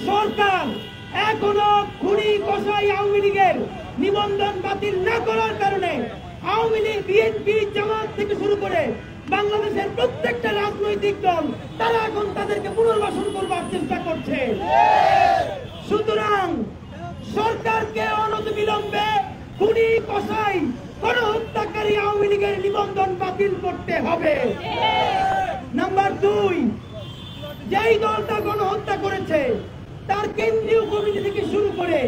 সরকার এখনো খুনি কসাই আওয়ামী লীগের নিবন্ধন বাতিল না করার কারণে আওয়ামী লীগ, বিএনপি, জামাত থেকে শুরু করে বাংলাদেশের প্রত্যেকটা রাজনৈতিক দল তারা এখন তাদেরকে পুনর্বাসন করবার চেষ্টা করছে। সুতরাং সরকারকে অনতিবিলম্বে খুনি কসাই গণহত্যাকারী আওয়ামী লীগের নিবন্ধন বাতিল করতে হবে। নাম্বার 2, যেই দলটা গণহত্যা করেছে তার কেন্দ্রীয় কমিটি থেকে শুরু করে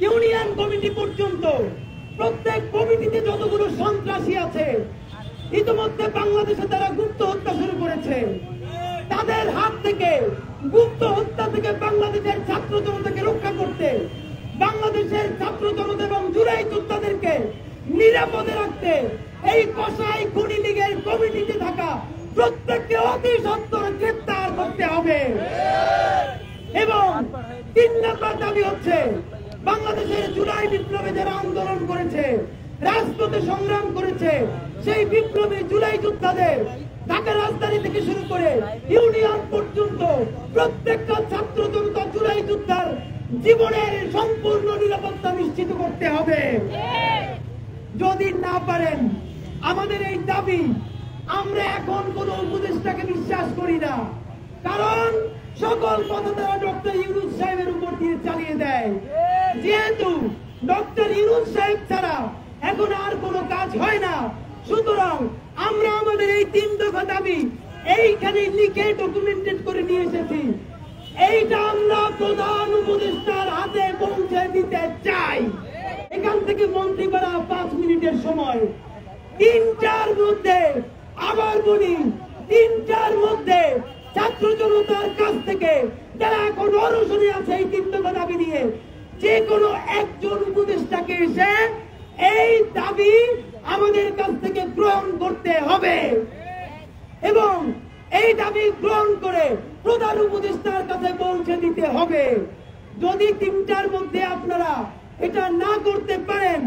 ইউনিয়ন কমিটি পর্যন্ত প্রত্যেক কমিটিতে যতগুলো সন্ত্রাসী আছে ইতিমধ্যে বাংলাদেশে তারা গুপ্ত হত্যা শুরু করেছে। তাদের হাত থেকে, গুপ্ত হত্যা থেকে বাংলাদেশের ছাত্র জনতাকে রক্ষা করতে, বাংলাদেশের ছাত্র জনতা এবং জুলাই যোদ্ধাদেরকে নিরাপদে রাখতে এই কসাই খুনি লীগের কমিটিতে থাকা প্রত্যেককে অতি সত্বর গ্রেফতার করতে হবে। এবং 3 নম্বর দাবি হচ্ছে বাংলাদেশের জুলাই বিপ্লবে যারা আন্দোলন করেছে, রাজপথে সংগ্রাম করেছে, সেই বিপ্লবী জুলাই যোদ্ধাদের ঢাকা রাজধানী থেকে শুরু করে ইউনিয়ন পর্যন্ত প্রত্যেকটা ছাত্র জনতা জুলাই যোদ্ধার জীবনের সম্পূর্ণ নিরাপত্তা নিশ্চিত করতে হবে। যদি না পারেন আমাদের এই দাবি, আমরা এখন কোন উপদেষ্টাকে বিশ্বাস করি না, কারণ সকল কথা তারা ডক্টর ইউনূস সাহেবের উপর দিয়ে চালিয়ে দেয়। যেহেতু ডক্টর ইউনূস সাহেব ছাড়া এখন আর কোনো কাজ হয় না, সুতরাং আমরা আমাদের এই 3 দফা দাবি এইখানে লিখে ডকুমেন্টেড করে নিয়ে এসেছি। এইটা আমরা প্রধান উপদেষ্টার হাতে পৌঁছে দিতে চাই। এখান থেকে মন্ত্রীপাড়া 5 মিনিটের সময়, 3টার মধ্যে, আবার বলি 3টার মধ্যে ছাত্র জনতার কাছ থেকে যারা এখন অনশনে আছে এই 3 দফা দাবি নিয়ে যে কোনো একজন উপদেষ্টাকে এসে এই দাবি আমাদের কাছ থেকে গ্রহণ করতে হবে এবং এই দাবি গ্রহণ করে প্রধান উপদেষ্টার কাছে পৌঁছে দিতে হবে। যদি 3টার মধ্যে আপনারা এটা না করতে পারেন,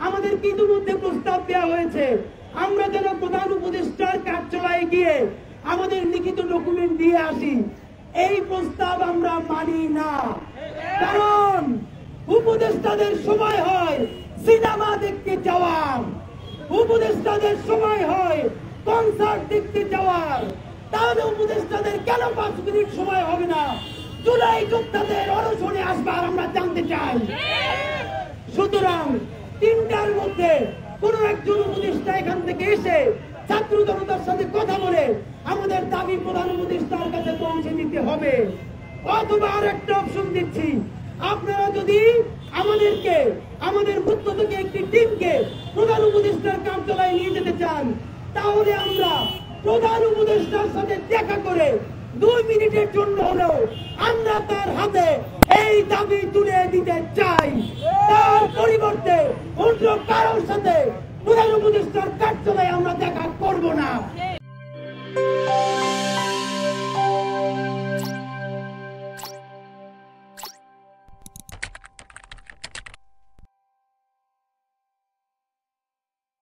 আমাদের ইতিমধ্যে প্রস্তাব দেওয়া হয়েছে আমরা যেন প্রধান উপদেষ্টার কার্যালয়ে গিয়ে আমাদের লিখিত ডকুমেন্ট দিয়ে আসি। এই প্রস্তাব আমরা মানি না, কারণ উপদেষ্টাদের সময় হয় সিনেমা দেখতে যাওয়ার, উপদেষ্টাদের সময় হয় কনসার্ট দেখতে যাওয়ার, তাহলে উপদেষ্টাদের কেন 5 মিনিট সময় হবে না জুলাই যোদ্ধাদের অনশনে আসবার আমরা জানতে চাই। সুতরাং 3টার মধ্যে কোন একজন উপদেষ্টা এখান থেকে এসে ছাত্র জনতার সাথে কথা বলে আমাদের দাবি প্রধান উপদেষ্টার কাছে পৌঁছে দিতে হবে। অথবা আর একটা অপশন দিচ্ছি, আপনারা যদি আমাদেরকে, আমাদের পক্ষ থেকে একটি টিমকে প্রধান উপদেষ্টার কার্যালয়ে নিয়ে যেতে চান, তাহলে আমরা প্রধান উপদেষ্টার সাথে দেখা করে 2 মিনিটের জন্য হলেও আমরা তার হাতে এই দাবি তুলে দিতে চাই। তার পরিবর্তে অন্য কারোর সাথে প্রধান উপদেষ্টার কার্যালয়ে আমরা দেখা করব না।